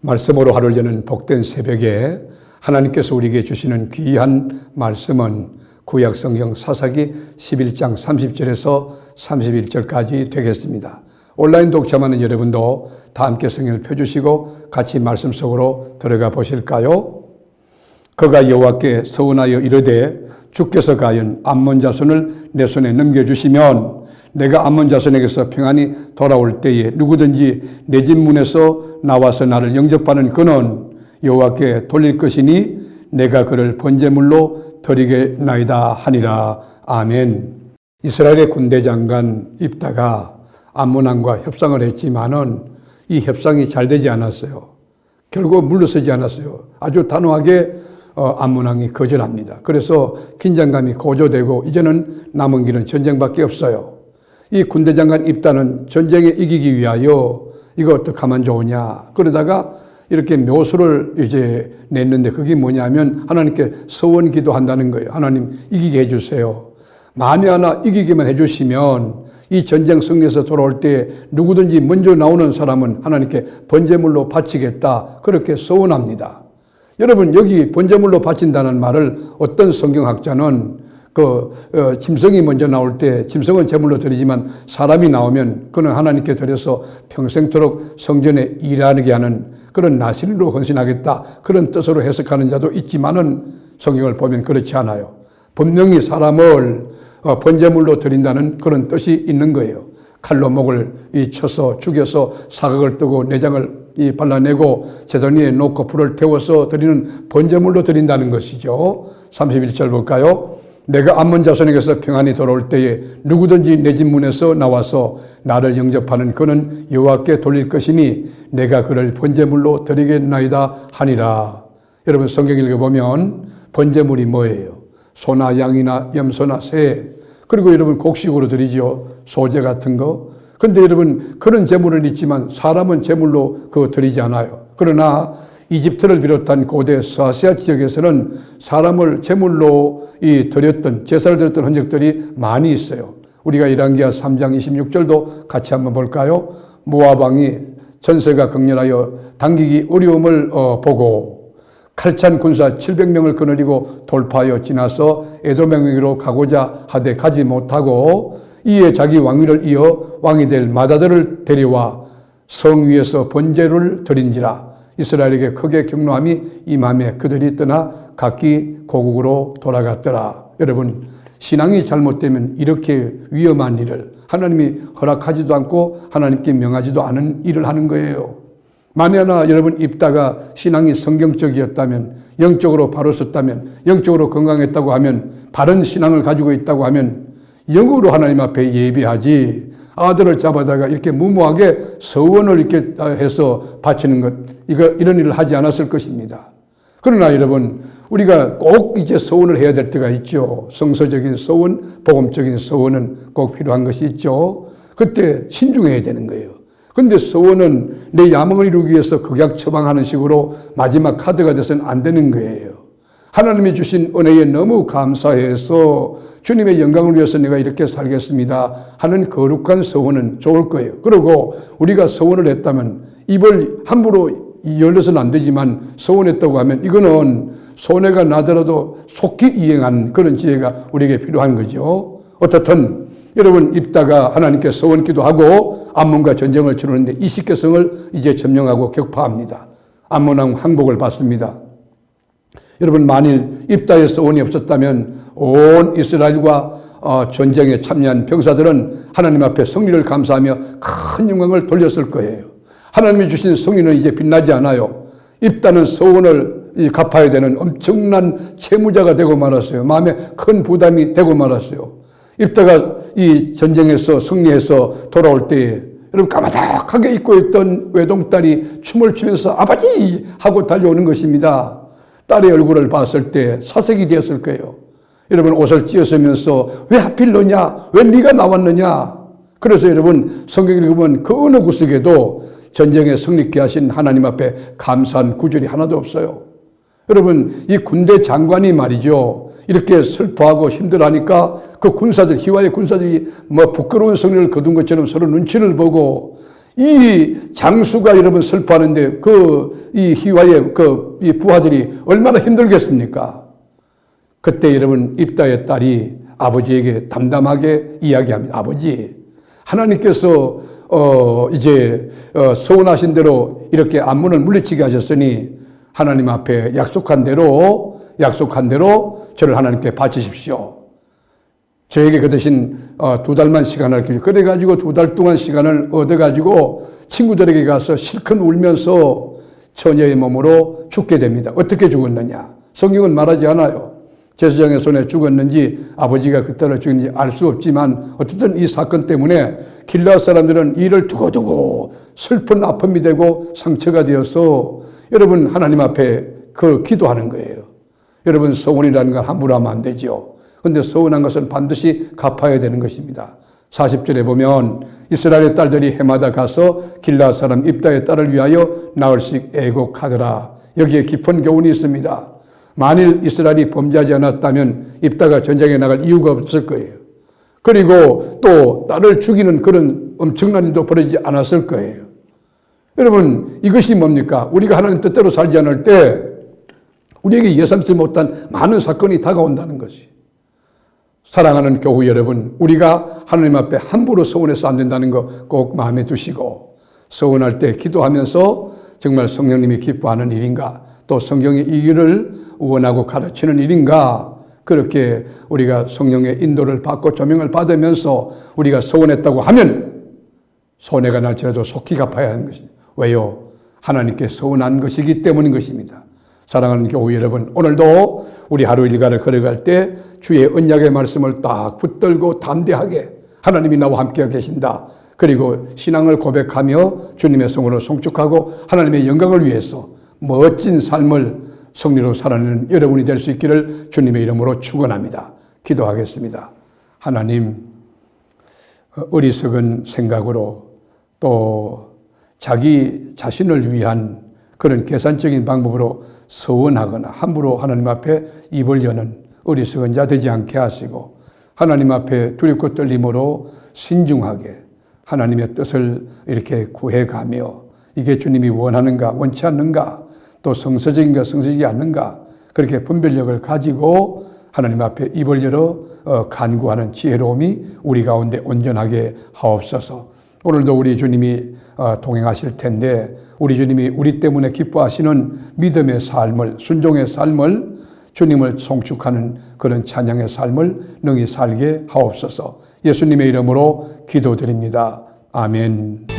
말씀으로 하루를 여는 복된 새벽에 하나님께서 우리에게 주시는 귀한 말씀은 구약성경 사사기 11장 30절에서 31절까지 되겠습니다. 온라인 독자만은 여러분도 다 함께 성경을 펴주시고 같이 말씀 속으로 들어가 보실까요? 그가 여호와께 서원하여 이르되 주께서 가연 암몬 자손을 내 손에 넘겨주시면 내가 암몬 자손에게서 평안히 돌아올 때에 누구든지 내 집 문에서 나와서 나를 영접하는 그는 여호와께 돌릴 것이니 내가 그를 번제물로 드리겠나이다 하니라. 아멘. 이스라엘의 군대 장관 입다가 암몬 왕과 협상을 했지만은 이 협상이 잘 되지 않았어요. 결국 물러서지 않았어요. 아주 단호하게 암몬 왕이 거절합니다. 그래서 긴장감이 고조되고 이제는 남은 길은 전쟁밖에 없어요. 이 군대 장관 입다는 전쟁에 이기기 위하여 이거 어떻게 하면 좋으냐. 그러다가 이렇게 묘수를 이제 냈는데 그게 뭐냐면 하나님께 서원 기도한다는 거예요. 하나님 이기게 해주세요. 만에 하나 이기게만 해주시면 이 전쟁 승리에서 돌아올 때 누구든지 먼저 나오는 사람은 하나님께 번제물로 바치겠다. 그렇게 서원합니다. 여러분 여기 번제물로 바친다는 말을 어떤 성경학자는 짐승이 먼저 나올 때 짐승은 제물로 드리지만 사람이 나오면 그는 하나님께 드려서 평생토록 성전에 일하게 하는 그런 나시린으로 헌신하겠다. 그런 뜻으로 해석하는 자도 있지만은 성경을 보면 그렇지 않아요. 분명히 사람을 번제물로 드린다는 그런 뜻이 있는 거예요. 칼로 목을 쳐서 죽여서 사각을 뜨고 내장을 발라내고 제단 위에 놓고 불을 태워서 드리는 번제물로 드린다는 것이죠. 31절 볼까요? 내가 암몬 자손에게서 평안히 돌아올 때에 누구든지 내 집 문에서 나와서 나를 영접하는 그는 여호와께 돌릴 것이니 내가 그를 번제물로 드리겠나이다 하니라. 여러분 성경 읽어보면 번제물이 뭐예요? 소나 양이나 염소나 새, 그리고 여러분 곡식으로 드리지요. 소재 같은 거. 근데 여러분 그런 제물은 있지만 사람은 제물로 그거 드리지 않아요. 그러나 이집트를 비롯한 고대 서아시아 지역에서는 사람을 제물로 드렸던, 제사를 드렸던 흔적들이 많이 있어요. 우리가 열왕기하 3장 26절도 같이 한번 볼까요? 모압 왕이 전세가 극렬하여 당기기 어려움을 보고 칼찬 군사 700명을 거느리고 돌파하여 지나서 에돔에게로 가고자 하되 가지 못하고 이에 자기 왕위를 이어 왕이 될 마다들을 데려와 성 위에서 번제를 드린지라. 이스라엘에게 크게 경노함이 임함에 그들이 떠나 각기 고국으로 돌아갔더라. 여러분 신앙이 잘못되면 이렇게 위험한 일을 하나님이 허락하지도 않고 하나님께 명하지도 않은 일을 하는 거예요. 만에 하나 여러분 입다가 신앙이 성경적이었다면, 영적으로 바로 섰다면, 영적으로 건강했다고 하면, 바른 신앙을 가지고 있다고 하면 영으로 하나님 앞에 예배하지, 아들을 잡아다가 이렇게 무모하게 서원을 이렇게 해서 바치는 것, 이런 일을 하지 않았을 것입니다. 그러나 여러분, 우리가 꼭 이제 서원을 해야 될 때가 있죠. 성서적인 서원, 복음적인 서원은 꼭 필요한 것이 있죠. 그때 신중해야 되는 거예요. 근데 서원은 내 야망을 이루기 위해서 극약 처방하는 식으로 마지막 카드가 돼서는 안 되는 거예요. 하나님이 주신 은혜에 너무 감사해서 주님의 영광을 위해서 내가 이렇게 살겠습니다 하는 거룩한 서원은 좋을 거예요. 그리고 우리가 서원을 했다면 입을 함부로 열려서는 안 되지만 서원했다고 하면 이거는 손해가 나더라도 속히 이행한 그런 지혜가 우리에게 필요한 거죠. 어떻든 여러분 입다가 하나님께 서원 기도하고 암몬과 전쟁을 치르는데 이식개성을 이제 점령하고 격파합니다. 암몬 왕 항복을 받습니다. 여러분 만일 입다의 서원이 없었다면 온 이스라엘과 전쟁에 참여한 병사들은 하나님 앞에 승리를 감사하며 큰 영광을 돌렸을 거예요. 하나님이 주신 승리는 이제 빛나지 않아요. 입다는 서원을 갚아야 되는 엄청난 채무자가 되고 말았어요. 마음에 큰 부담이 되고 말았어요. 입다가 이 전쟁에서 승리해서 돌아올 때에 여러분 까마득하게 입고 있던 외동딸이 춤을 추면서 아버지 하고 달려오는 것입니다. 딸의 얼굴을 봤을 때 사색이 되었을 거예요. 여러분 옷을 찢었으면서 왜 하필 너냐? 왜 네가 나왔느냐? 그래서 여러분 성경 읽으면 그 어느 구석에도 전쟁에 승리케 하신 하나님 앞에 감사한 구절이 하나도 없어요. 여러분 이 군대 장관이 말이죠. 이렇게 슬퍼하고 힘들어하니까 그 군사들, 희화의 군사들이 부끄러운 승리를 거둔 것처럼 서로 눈치를 보고 이 장수가 여러분 슬퍼하는데 이 희화의 이 부하들이 얼마나 힘들겠습니까? 그때 여러분 입다의 딸이 아버지에게 담담하게 이야기합니다. 아버지, 하나님께서 이제 서원하신 대로 이렇게 암몬을 물리치게 하셨으니 하나님 앞에 약속한 대로 저를 하나님께 바치십시오. 저에게 그 대신 2달만 시간을 주십시오. 그래가지고 2달 동안 시간을 얻어가지고 친구들에게 가서 실컷 울면서 처녀의 몸으로 죽게 됩니다. 어떻게 죽었느냐? 성경은 말하지 않아요. 제사장의 손에 죽었는지 아버지가 그 딸을 죽였는지 알 수 없지만 어쨌든 이 사건 때문에 길르앗 사람들은 이를 두고두고 슬픈 아픔이 되고 상처가 되어서 여러분 하나님 앞에 기도하는 거예요. 여러분 서원이라는 건 함부로 하면 안 되죠. 그런데 서원한 것은 반드시 갚아야 되는 것입니다. 40절에 보면 이스라엘의 딸들이 해마다 가서 길르앗 사람 입다의 딸을 위하여 나흘씩 애곡하더라. 여기에 깊은 교훈이 있습니다. 만일 이스라엘이 범죄하지 않았다면 입다가 전쟁에 나갈 이유가 없을 거예요. 그리고 또 딸을 죽이는 그런 엄청난 일도 벌어지지 않았을 거예요. 여러분 이것이 뭡니까? 우리가 하나님 뜻대로 살지 않을 때 우리에게 예상치 못한 많은 사건이 다가온다는 것이. 사랑하는 교우 여러분, 우리가 하나님 앞에 함부로 서원해서 안 된다는 거 꼭 마음에 두시고, 서원할 때 기도하면서 정말 성령님이 기뻐하는 일인가, 또 성경의 이 길을 원하고 가르치는 일인가, 그렇게 우리가 성령의 인도를 받고 조명을 받으면서 우리가 서원했다고 하면 손해가 날지라도 속히 갚아야 하는 것입니다. 왜요? 하나님께 서원한 것이기 때문인 것입니다. 사랑하는 교우 여러분, 오늘도 우리 하루 일과를 걸어갈 때 주의 언약의 말씀을 딱 붙들고 담대하게 하나님이 나와 함께 계신다. 그리고 신앙을 고백하며 주님의 성으로 송축하고 하나님의 영광을 위해서 멋진 삶을 승리로 살아내는 여러분이 될 수 있기를 주님의 이름으로 축원합니다. 기도하겠습니다. 하나님, 어리석은 생각으로 또 자기 자신을 위한 그런 계산적인 방법으로 서원하거나 함부로 하나님 앞에 입을 여는 어리석은 자 되지 않게 하시고 하나님 앞에 두렵고 떨림으로 신중하게 하나님의 뜻을 이렇게 구해가며 이게 주님이 원하는가 원치 않는가 또 성서적인가 성서적이지 않는가 그렇게 분별력을 가지고 하나님 앞에 입을 열어 간구하는 지혜로움이 우리 가운데 온전하게 하옵소서. 오늘도 우리 주님이 동행하실 텐데 우리 주님이 우리 때문에 기뻐하시는 믿음의 삶을, 순종의 삶을, 주님을 송축하는 그런 찬양의 삶을 능히 살게 하옵소서. 예수님의 이름으로 기도드립니다. 아멘.